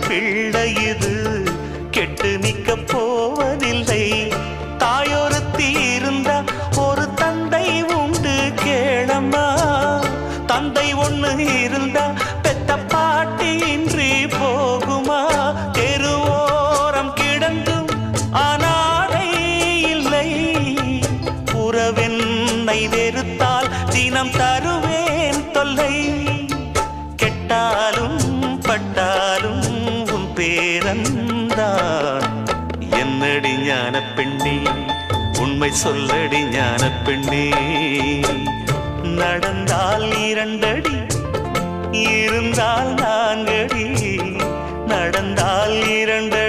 பிள்ளை இது கெட்டு நிக்க போவதில்லை. தாயொருத்தி இருந்தா ஒரு தந்தை உண்டு கேளம்மா. தந்தை ஒண்ணு இருந்தா பெத்த பாட்டி இன்றி போகுமா? தெருவோரம் கிடந்தும் அனாதை இல்லை. உறவென்னை வெறுத்தால் தினம் தருவேன் தொல்லை. கெட்டாலும் பட்டாலும் உன் பேரன்தான். என்னடி ஞான பெண்ணே, உண்மை சொல்லடி ஞான பெண்ணே. நடந்தால் 2 அடி, இருந்தால் 4 அடி. நடந்தால் 2